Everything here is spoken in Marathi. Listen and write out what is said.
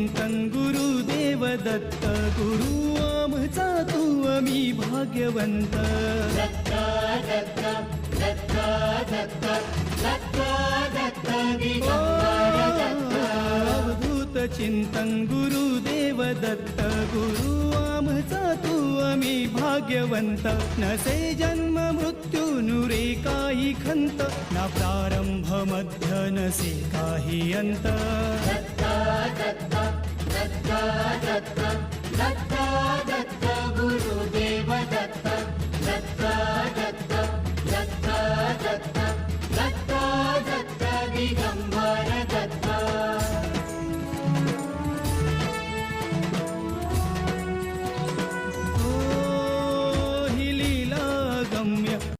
चिंतन गुरुदेव दत्त गुरु आमचा तू आम्ही भाग्यवंत दत्त दत्त दत्त दत्त दत्त दत्त दिगंबर दत्त अवधूत चिंतन गुरुदेव दत्त गुरु आमचा तू आम्ही भाग्यवंत नसे जन्म मृत्यू नुरे काही खंत ना प्रारंभ मध्य नसे काही अंत दत्त दत्त दत्त दत्त दत्त